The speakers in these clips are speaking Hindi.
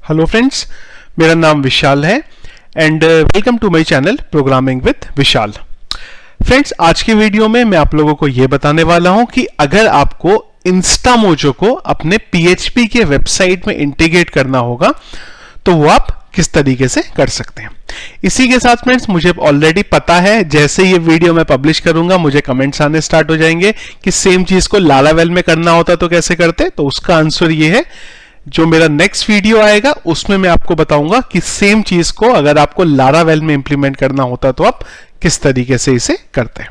हेलो फ्रेंड्स, मेरा नाम विशाल है and welcome to my channel programming with Vishal. Friends, आज की वीडियो में मैं आप लोगों को यह बताने वाला हूं कि अगर आपको इंस्टामोजो को अपने PHP के वेबसाइट में इंटीग्रेट करना होगा तो वो आप किस तरीके से कर सकते हैं। इसी के साथ फ्रेंड्स, मुझे ऑलरेडी पता है जैसे ये वीडियो मैं पब्लिश करूंगा मुझे कमेंट्स आने स्टार्ट हो जाएंगे कि सेम चीज को लारावेल में करना होता तो कैसे करते। तो उसका आंसर ये है, जो मेरा नेक्स्ट वीडियो आएगा उसमें मैं आपको बताऊंगा कि सेम चीज को अगर आपको लारावेल में इंप्लीमेंट करना होता तो आप किस तरीके से इसे करते हैं।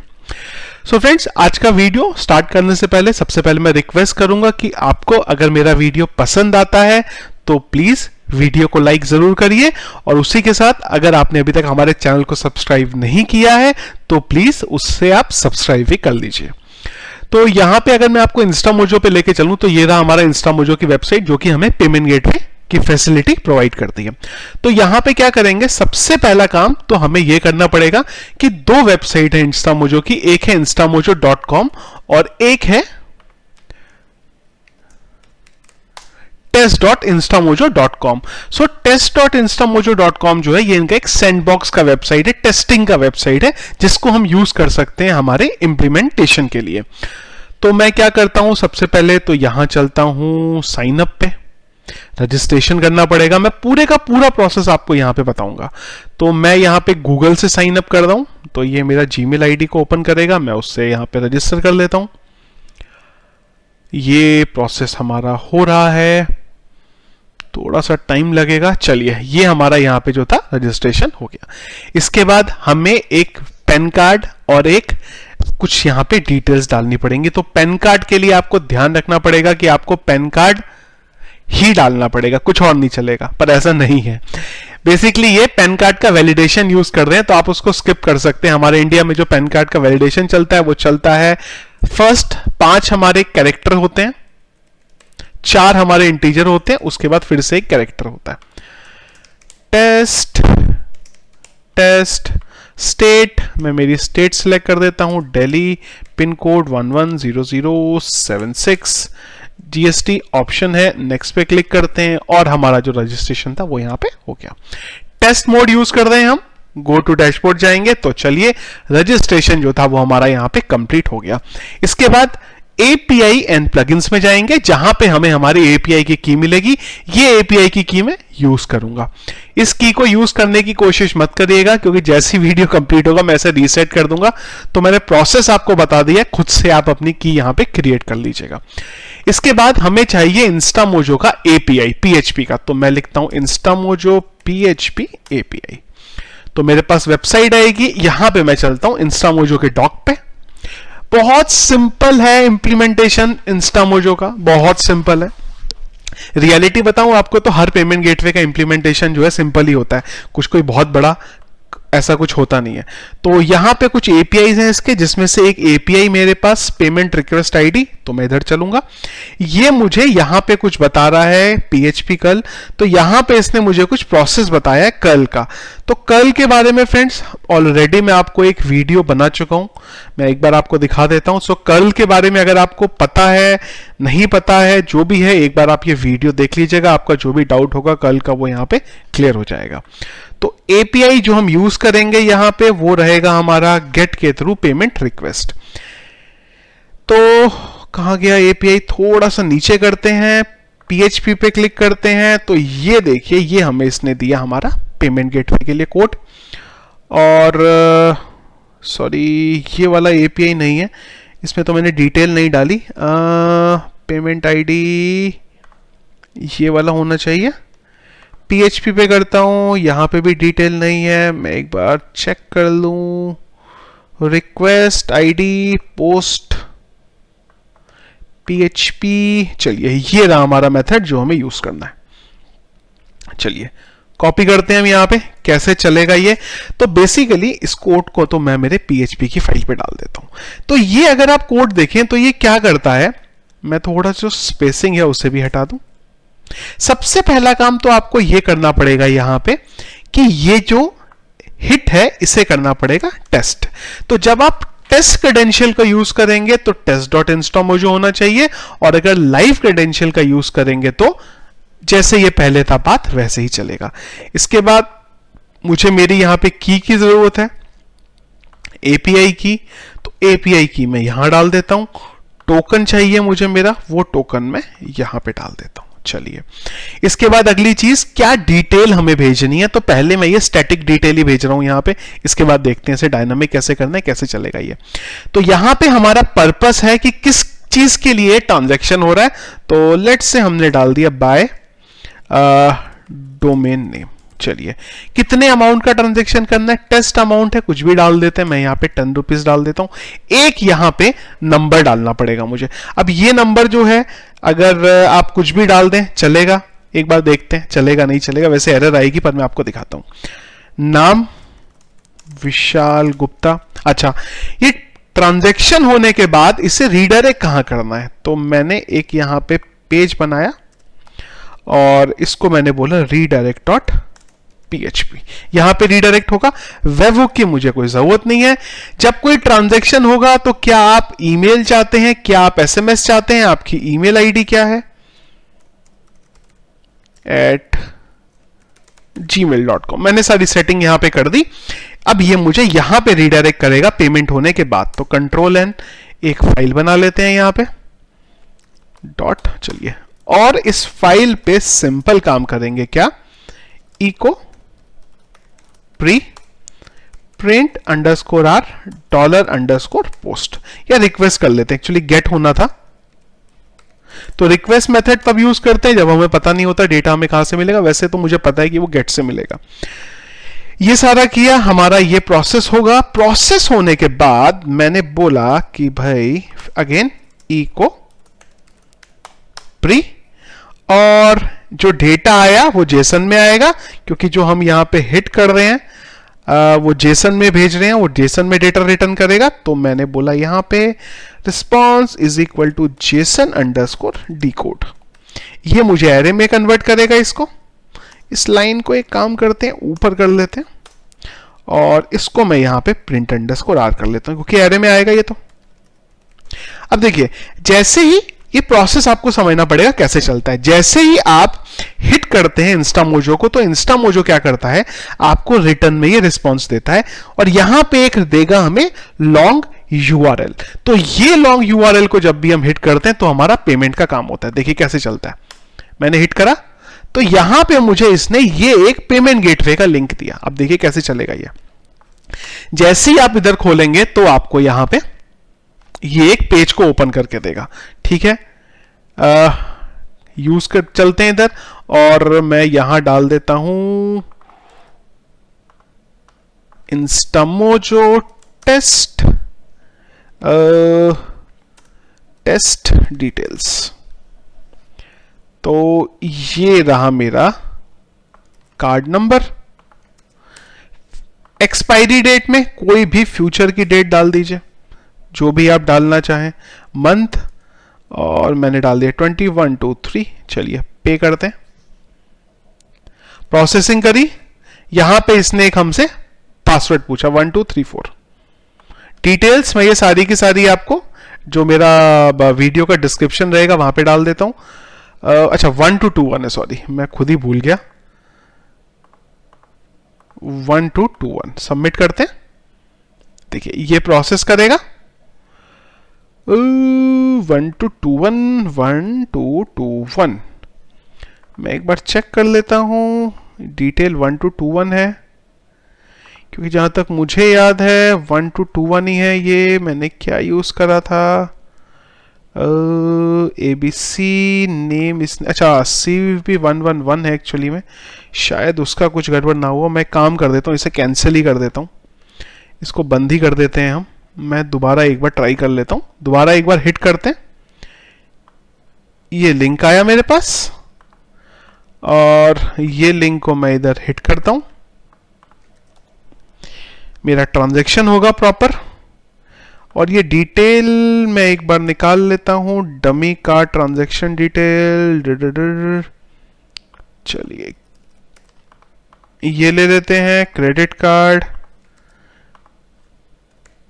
सो फ्रेंड्स, आज का वीडियो स्टार्ट करने से पहले सबसे पहले मैं रिक्वेस्ट करूंगा कि आपको अगर मेरा वीडियो पसंद आता है तो प्लीज वीडियो को लाइक जरूर करिए, और उसी के साथ अगर आपने अभी तक हमारे चैनल को सब्सक्राइब नहीं किया है तो प्लीज उससे आप सब्सक्राइब भी कर लीजिए। तो यहां पे अगर मैं आपको इंस्टामोजो पे लेके चलूं तो ये रहा हमारा इंस्टामोजो की वेबसाइट जो कि हमें पेमेंट गेटवे की फैसिलिटी प्रोवाइड करती है। तो यहां पे क्या करेंगे, सबसे पहला काम तो हमें यह करना पड़ेगा कि दो वेबसाइट है इंस्टामोजो की, एक है instamojo.com और एक है test.instamojo.com। सो test.instamojo.com जो है ये इनका एक सैंडबॉक्स का वेबसाइट है, टेस्टिंग का वेबसाइट है जिसको हम यूज कर सकते हैं हमारे इंप्लीमेंटेशन के लिए। तो मैं क्या करता हूं, सबसे पहले तो यहां चलता हूं साइन अप पे, रजिस्ट्रेशन करना पड़ेगा। मैं पूरे का पूरा प्रोसेस आपको यहां पे बताऊंगा। तो मैं यहां पे गूगल से साइन अप कर रहा हूं, तो ये मेरा जीमेल आईडी को ओपन करेगा, मैं उससे यहां पे रजिस्टर कर लेता हूं। ये प्रोसेस हमारा हो रहा है, थोड़ा सा टाइम लगेगा। चलिए, ये हमारा यहां पे जो था रजिस्ट्रेशन हो गया। इसके बाद हमें एक पैन कार्ड और एक कुछ यहां पे डिटेल्स डालनी पड़ेंगी। तो पैन कार्ड के लिए आपको ध्यान रखना पड़ेगा कि आपको पैन कार्ड ही डालना पड़ेगा, कुछ और नहीं चलेगा, पर ऐसा नहीं है। बेसिकली ये पैन कार्ड का वैलिडेशन यूज कर रहे हैं तो आप उसको स्किप कर सकते हैं। हमारे इंडिया में जो पैन कार्ड का वैलिडेशन चलता है वो चलता है, फर्स्ट 5 हमारे कैरेक्टर होते हैं, 4 हमारे इंटीजर होते हैं, उसके बाद फिर से एक कैरेक्टर होता है। टेस्ट स्टेट, मैं मेरी स्टेट सिलेक्ट कर देता हूं, Delhi, pin code 110076, GST option है, नेक्स्ट पे क्लिक करते हैं और हमारा जो रजिस्ट्रेशन था वो यहां पे हो गया। टेस्ट मोड यूज कर रहे हैं हम, गो टू डैशबोर्ड जाएंगे तो चलिए रजिस्ट्रेशन जो था वो हमारा यहां पे कंप्लीट हो गया। इसके बाद API एंड प्लगइन्स में जाएंगे जहां पे हमें हमारी API की की मिलेगी। ये API की की मैं यूज करूंगा। इस की को यूज करने की कोशिश मत करिएगा क्योंकि जैसी वीडियो कंप्लीट होगा मैं इसे रीसेट कर दूंगा। तो मैंने प्रोसेस आपको बता दिया, खुद से आप अपनी की यहां पे क्रिएट कर लीजिएगा। इसके बाद हमें चाहिए इंस्टामोजो का API PHP का, तो मैं लिखता हूं इंस्टामोजो PHP API। तो मेरे पास वेबसाइट आएगी, यहां पे मैं चलता हूं इंस्टामोजो के डॉक पे। बहुत सिंपल है इंप्लीमेंटेशन इंस्टामोजो का, बहुत सिंपल है। रियलिटी बताऊं आपको तो हर पेमेंट गेटवे का इंप्लीमेंटेशन जो है सिंपल ही होता है, कुछ कोई बहुत बड़ा ऐसा कुछ होता नहीं है। तो यहां पे कुछ APIs हैं इसके, जिसमें से एक API मेरे पास पेमेंट रिक्वेस्ट आईडी, तो मैं इधर चलूंगा। ये मुझे यहां पे कुछ बता रहा है PHP कर्ल, तो यहां पे इसने मुझे कुछ प्रोसेस बताया है कर्ल का। तो कर्ल के बारे में फ्रेंड्स ऑलरेडी मैं आपको एक वीडियो बना चुका हूं, मैं एक बार आपको दिखा देता हूं। सो कर्ल के बारे में अगर आपको पता है, नहीं पता है, जो भी है, एक बार आप ये वीडियो देख लीजिएगा, आपका जो भी डाउट होगा कर्ल का वो यहां पे क्लियर हो जाएगा। तो API जो हम यूज करेंगे यहां पे वो रहेगा हमारा गेट के थ्रू पेमेंट रिक्वेस्ट। तो कहां गया API, थोड़ा सा नीचे करते हैं, PHP पे क्लिक करते हैं तो ये देखिए, ये हमें इसने दिया हमारा पेमेंट गेटवे के लिए कोड। और सॉरी, ये वाला API नहीं है, इसमें तो मैंने डिटेल नहीं डाली। पेमेंट आईडी ये वाला होना चाहिए। PHP पे करता हूं, यहां पे भी डिटेल नहीं है, मैं एक बार चेक कर लूं। रिक्वेस्ट आईडी पोस्ट PHP, चलिए ये रहा हमारा मेथड जो हमें यूज करना है। चलिए कॉपी करते हैं हम यहां पे, कैसे चलेगा ये। तो बेसिकली इस कोड को तो मैं मेरे PHP की फाइल पे डाल देता हूं। तो ये अगर आप कोड देखें तो ये क्या करता है, मैं थोड़ा जो स्पेसिंग है उसे भी हटा दूं। सबसे पहला काम तो आपको यह करना पड़ेगा यहां पे कि ये जो हिट है इसे करना पड़ेगा टेस्ट। तो जब आप टेस्ट क्रेडेंशियल का यूज करेंगे तो test.instamojo होना चाहिए, और अगर लाइव क्रेडेंशियल का यूज करेंगे तो जैसे ये पहले था बात वैसे ही चलेगा। इसके बाद मुझे मेरी यहां पे की जरूरत है, एपीआई की, तो एपीआई की मैं यहां डाल देता हूं। टोकन चाहिए मुझे मेरा, वो टोकन मैं यहां पे डाल देता हूं। चलिए, इसके बाद अगली चीज क्या डिटेल हमें भेजनी है, तो पहले मैं ये स्टैटिक डिटेल ही भेज रहा हूं यहां पे। इसके बाद देखते हैं इसे डायनामिक कैसे करना है, कैसे चलेगा ये। तो यहां पे हमारा पर्पस है कि किस चीज के लिए ट्रांजैक्शन हो रहा है। तो लेट्स से हमने डाल दिया बाय डोमेन नेम। चलिए, कितने अमाउंट का ट्रांजैक्शन करना है, टेस्ट अमाउंट है, कुछ भी डाल देते हैं। मैं यहां पे 10 रुपीज डाल देता हूं। एक यहां पे नंबर डालना पड़ेगा मुझे। अब ये नंबर जो है, अगर आप कुछ भी डाल दें चलेगा, एक बार देखते हैं चलेगा नहीं चलेगा। वैसे एरर आएगी पर मैं आपको दिखाता हूं। नाम विशाल गुप्ता। अच्छा, ये ट्रांजैक्शन होने के बाद इसे रीडायरेक्ट कहां करना है, तो मैंने एक यहां पे पेज बनाया और इसको मैंने बोला रीडायरेक्ट डॉट PHP। यहां पे रीडायरेक्ट होगा। वेबहुक की मुझे कोई जरूरत नहीं है। जब कोई ट्रांजैक्शन होगा तो क्या आप ईमेल चाहते हैं, क्या आप SMS चाहते हैं, आपकी ईमेल आईडी क्या है, @gmail.com। मैंने सारी सेटिंग यहां पे कर दी। अब ये मुझे यहां पे रीडायरेक्ट करेगा पेमेंट होने के बाद। तो Ctrl+N, एक फाइल बना लेते हैं यहां पे डॉट। चलिए, और इस फाइल पे सिंपल काम करेंगे, क्या, इको प्रिंट _r $_ या रिक्वेस्ट कर लेते हैं। एक्चुअली गेट होना था, तो रिक्वेस्ट मेथड तब यूज करते हैं जब हमें पता नहीं होता डेटा हमें कहां से मिलेगा। वैसे तो मुझे पता है कि वो गेट से मिलेगा। ये सारा किया, हमारा ये प्रोसेस होगा। प्रोसेस होने के बाद मैंने बोला कि भाई अगेन इको प्री, और जो डेटा आया वो जेसन में आएगा, क्योंकि जो हम यहां पे हिट कर रहे हैं वो जेसन में भेज रहे हैं, वो जेसन में डेटा रिटर्न करेगा। तो मैंने बोला यहां पे response is equal to JSON _decode। ये मुझे एरे में कन्वर्ट करेगा इसको। इस लाइन को एक काम करते हैं, ऊपर कर लेते हैं, और इसको मैं यहां पे प्रिंट _ कर लेता हूं, क्योंकि एरे में आएगा ये। तो अब देखिए, जैसे ही ये प्रोसेस आपको समझना पड़ेगा कैसे चलता है। जैसे ही आप हिट करते हैं इंस्टामोजो को, तो इंस्टामोजो क्या करता है, आपको रिटर्न में ये रिस्पॉन्स देता है, और यहां पे एक देगा हमें लॉन्ग URL। तो ये लॉन्ग URL को जब भी हम हिट करते हैं तो हमारा पेमेंट का काम होता है। देखिए कैसे चलता है। मैंने हिट करा तो यहां पे मुझे इसने ये एक पेमेंट गेटवे का लिंक दिया। अब देखिए कैसे चलेगा ये। जैसे ही आप इधर खोलेंगे तो आपको यहां पे ये एक पेज को ओपन करके देगा। ठीक है, यूज कर चलते हैं इधर, और मैं यहां डाल देता हूं इंस्टामोजो टेस्ट डिटेल्स। तो ये रहा मेरा कार्ड नंबर। एक्सपायरी डेट में कोई भी फ्यूचर की डेट डाल दीजिए, जो भी आप डालना चाहें। मंथ, और मैंने डाल दिया 21/2/3। चलिए पे करते हैं। प्रोसेसिंग करी, यहां पे इसने एक हमसे पासवर्ड पूछा 1234। डिटेल्स मैं ये सारी की सारी आपको जो मेरा वीडियो का डिस्क्रिप्शन रहेगा वहां पे डाल देता हूं। अच्छा 1221 है, सॉरी मैं खुद ही भूल गया। 1221 सबमिट करते हैं। देखिए ये प्रोसेस करेगा। 1221 मैं एक बार चेक कर लेता हूं। डिटेल 1221 है, क्योंकि जहां तक मुझे याद है 1221 ही है। ये मैंने क्या यूज करा था, ABC नेम इसने, अच्छा CVP 111 है एक्चुअली में। शायद उसका कुछ गड़बड़ ना हुआ। मैं काम कर देता हूँ, इसे कैंसिल ही कर देता हूँ, इसको बंद ही कर देते हैं हम। मैं दोबारा एक बार ट्राई कर लेता हूँ। दोबारा एक बार हिट करते हैं, ये लिंक आया मेरे पास, और ये लिंक को मैं इधर हिट करता हूं। मेरा ट्रांजैक्शन होगा प्रॉपर, और ये डिटेल मैं एक बार निकाल लेता हूं। डमी का ट्रांजैक्शन डिटेल, चलिए ये ले लेते हैं। Credit card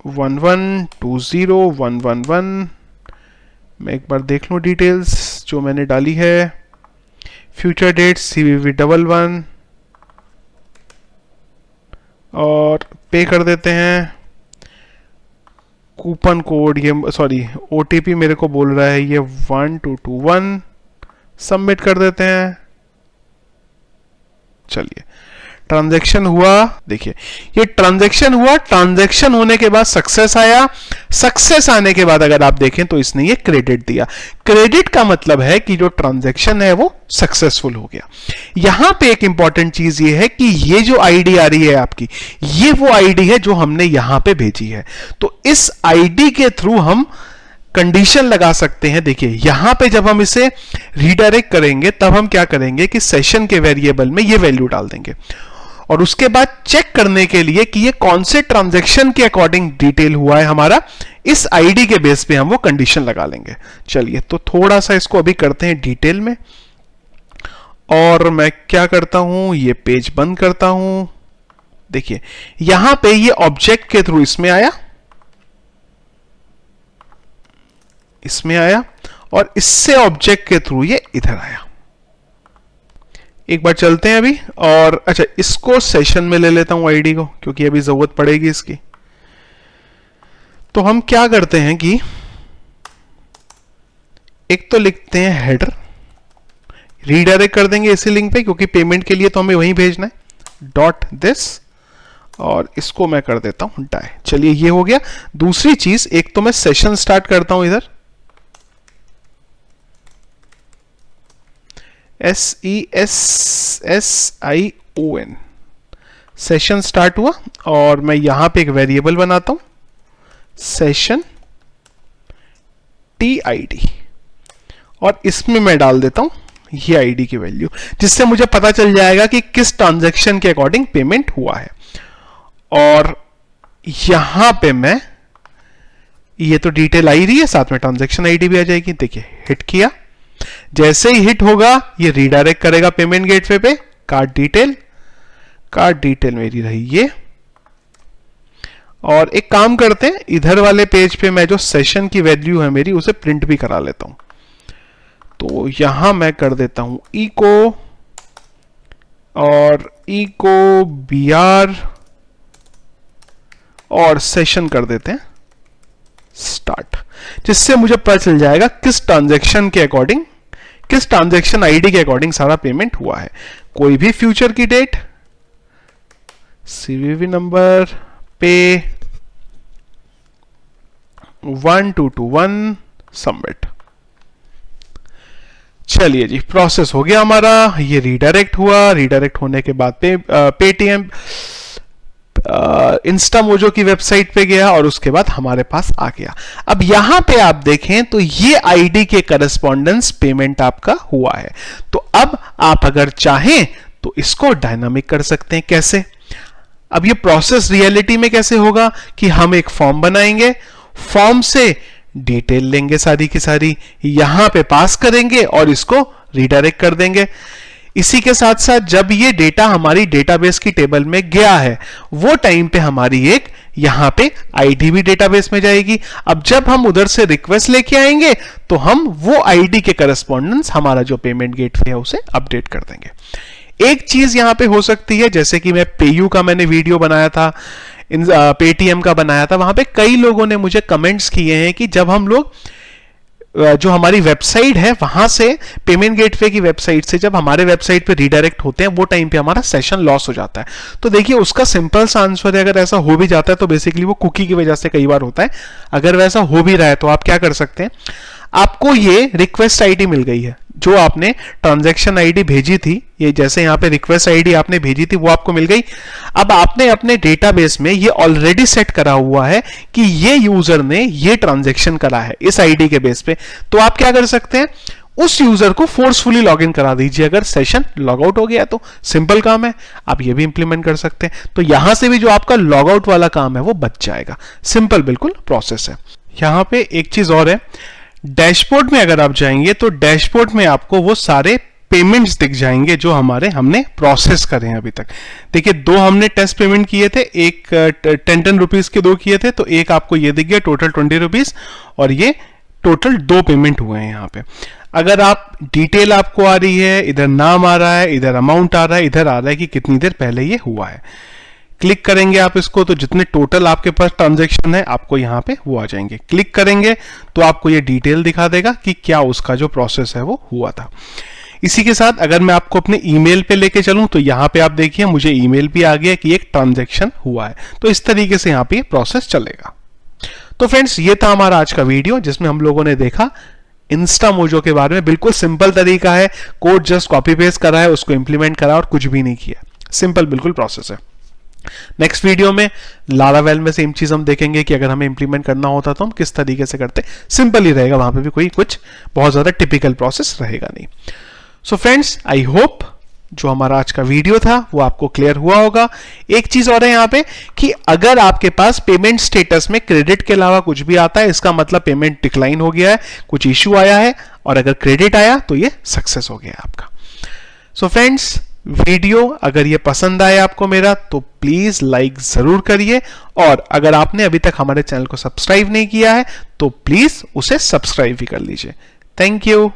1120111। मैं एक बार देख लूं डिटेल्स जो मैंने डाली है। फ्यूचर डेट CVV11 और पे कर देते हैं। कूपन कोड ये सॉरी OTP मेरे को बोल रहा है ये 1221, सबमिट कर देते हैं। चलिए ट्रांजैक्शन हुआ, देखिए ये ट्रांजैक्शन हुआ, ट्रांजैक्शन होने के बाद सक्सेस आया, सक्सेस आने के बाद अगर आप देखें तो इसने ये क्रेडिट दिया। क्रेडिट का मतलब है कि जो ट्रांजैक्शन है वो सक्सेसफुल हो गया। यहां पे एक इंपॉर्टेंट चीज ये है कि ये जो आईडी आ रही है आपकी, ये वो आईडी है जो हमने यहां पे भेजी है। तो इस आईडी के थ्रू हम कंडीशन लगा सकते हैं। देखिए यहां पे जब हम इसे रीडायरेक्ट करेंगे तब हम क्या करेंगे कि सेशन के वेरिएबल में ये वैल्यू डाल देंगे और उसके बाद चेक करने के लिए कि ये कौन से ट्रांजैक्शन के अकॉर्डिंग डिटेल हुआ है हमारा, इस आईडी के बेस पे हम वो कंडीशन लगा लेंगे। चलिए तो थोड़ा सा इसको अभी करते हैं डिटेल में और मैं क्या करता हूं, ये पेज बंद करता हूं। देखिए यहां पे ये ऑब्जेक्ट के थ्रू इसमें आया और इससे ऑब्जेक्ट के थ्रू ये इधर आया। एक बार चलते हैं अभी और अच्छा इसको सेशन में ले लेता हूं आईडी को, क्योंकि अभी जरूरत पड़ेगी इसकी। तो हम क्या करते हैं कि एक तो लिखते हैं हेडर, रीडायरेक्ट कर देंगे इसी लिंक पे क्योंकि पेमेंट के लिए तो हमें वहीं भेजना है, डॉट दिस, और इसको मैं कर देता हूं डाई। चलिए ये हो गया। दूसरी चीज, एक तो मैं सेशन स्टार्ट करता हूं इधर, SESSION, सेशन स्टार्ट हुआ और मैं यहां पे एक वेरिएबल बनाता हूं सेशन TID और इसमें मैं डाल देता हूं ये आईडी की वैल्यू, जिससे मुझे पता चल जाएगा कि किस ट्रांजैक्शन के अकॉर्डिंग पेमेंट हुआ है। और यहां पे मैं ये तो डिटेल आई रही है, साथ में ट्रांजैक्शन आईडी भी आ जाएगी। देखिए हिट किया, जैसे ही हिट होगा ये रीडायरेक्ट करेगा पेमेंट गेटवे पे। कार्ड डिटेल मेरी रही ये। और एक काम करते हैं, इधर वाले पेज पे मैं जो सेशन की वैल्यू है मेरी उसे प्रिंट भी करा लेता हूं। तो यहां मैं कर देता हूं इको और इको BR और सेशन कर देते हैं स्टार्ट, जिससे मुझे पता चल जाएगा किस ट्रांजैक्शन के अकॉर्डिंग, किस ट्रांजैक्शन आईडी के अकॉर्डिंग सारा पेमेंट हुआ है। कोई भी फ्यूचर की डेट, CVV नंबर, पे 1221, सबमिट। चलिए जी प्रोसेस हो गया हमारा, ये रीडायरेक्ट हुआ। रीडायरेक्ट होने के बाद पेटीएम इंस्टामोजो की वेबसाइट पे गया और उसके बाद हमारे पास आ गया। अब यहां पे आप देखें तो ये आईडी के करस्पॉन्डेंस पेमेंट आपका हुआ है। तो अब आप अगर चाहें तो इसको डायनामिक कर सकते हैं। कैसे? अब ये प्रोसेस रियलिटी में कैसे होगा कि हम एक फॉर्म बनाएंगे, फॉर्म से डिटेल लेंगे सारी की सारी, यहां पे पास करेंगे और इसको रीडायरेक्ट कर देंगे। इसी के साथ साथ जब ये डेटा हमारी डेटाबेस की टेबल में गया है वो टाइम पे हमारी एक यहां पे आईडी भी डेटाबेस में जाएगी। अब जब हम उधर से रिक्वेस्ट लेके आएंगे तो हम वो आईडी के करस्पॉन्डेंस हमारा जो पेमेंट गेटवे है उसे अपडेट कर देंगे। एक चीज यहां पे हो सकती है, जैसे कि मैं पेयू का मैंने वीडियो बनाया था, पेटीएम का बनाया था, वहां पे कई लोगों ने मुझे कमेंट्स किए हैं कि जब हम लोग जो हमारी वेबसाइट है वहां से, पेमेंट गेटवे की वेबसाइट से जब हमारे वेबसाइट पे रीडायरेक्ट होते हैं वो टाइम पे हमारा सेशन लॉस हो जाता है। तो देखिए उसका सिंपल सा आंसर है, अगर ऐसा हो भी जाता है तो बेसिकली वो कुकी की वजह से कई बार होता है। अगर वैसा हो भी रहा है तो आप क्या कर सकते हैं, आपको ये रिक्वेस्ट आईडी मिल गई है जो आपने ट्रांजैक्शन आईडी भेजी थी, ये जैसे यहां पे रिक्वेस्ट आईडी आपने भेजी थी वो आपको मिल गई। अब आपने अपने डेटाबेस में ये ऑलरेडी सेट करा हुआ है कि ये यूजर ने ये ट्रांजैक्शन करा है इस आईडी के बेस पे। तो आप क्या कर सकते हैं, उस यूजर को फोर्सफुली लॉगिन करा दीजिए अगर सेशन लॉग आउट हो गया तो। सिंपल काम है, आप ये भी इंप्लीमेंट कर सकते हैं। तो यहां से भी जो आपका लॉग आउट वाला काम है वो बच जाएगा। सिंपल बिल्कुल प्रोसेस है। यहां पे एक चीज और है, डैशबोर्ड में अगर आप जाएंगे तो डैशबोर्ड में आपको वो सारे पेमेंट्स दिख जाएंगे जो हमने प्रोसेस करे हैं अभी तक। देखिए दो हमने टेस्ट पेमेंट किए थे, एक 10 रुपीज के दो किए थे, तो एक आपको ये दिख गया टोटल 20 रुपीज, और ये टोटल 2 पेमेंट हुए हैं यहाँ पे। अगर आप डिटेल आपको आ रही है, इधर नाम आ रहा है, इधर अमाउंट आ रहा है, इधर आ रहा है कि कितनी देर पहले ये हुआ है, क्लिक करेंगे आप इसको तो जितने टोटल आपके पास ट्रांजैक्शन है आपको यहाँ पे वो आ जाएंगे। क्लिक करेंगे तो आपको ये डिटेल दिखा देगा कि क्या उसका जो प्रोसेस है वो हुआ था। इसी के साथ अगर मैं आपको अपने ईमेल पे लेके चलूं तो यहाँ पे आप देखिए मुझे ईमेल भी आ गया कि एक ट्रांजैक्शन हुआ है। तो इस तरीके से यहाँ पे प्रोसेस चलेगा। तो फ्रेंड्स ये था हमारा आज का वीडियो जिसमें हम लोगों ने देखा इंस्टामोजो के बारे में। बिल्कुल सिंपल तरीका है, कोड जस्ट कॉपी पेस्ट करा है, उसको इंप्लीमेंट करा और कुछ भी नहीं किया। सिंपल बिल्कुल प्रोसेस है। नेक्स्ट वीडियो में लारावेल में सेम चीज हम देखेंगे कि अगर हमें इंप्लीमेंट करना होता तो हम किस तरीके से करते। सिंपल ही रहेगा, वहां पे भी कोई कुछ बहुत ज्यादा टिपिकल प्रोसेस रहेगा नहीं। सो फ्रेंड्स आई होप जो हमारा आज का वीडियो था वो आपको क्लियर हुआ होगा। एक चीज और है यहाँ पे कि अगर आपके पास पेमेंट स्टेटस में क्रेडिट के अलावा कुछ भी आता है, इसका मतलब पेमेंट डिक्लाइन हो गया है, कुछ इश्यू आया है, और अगर क्रेडिट आया तो ये सक्सेस हो गया आपका। सो फ्रेंड्स वीडियो अगर ये पसंद आया आपको मेरा तो प्लीज लाइक जरूर करिए, और अगर आपने अभी तक हमारे चैनल को सब्सक्राइब नहीं किया है तो प्लीज उसे सब्सक्राइब भी कर लीजिए। Thank you.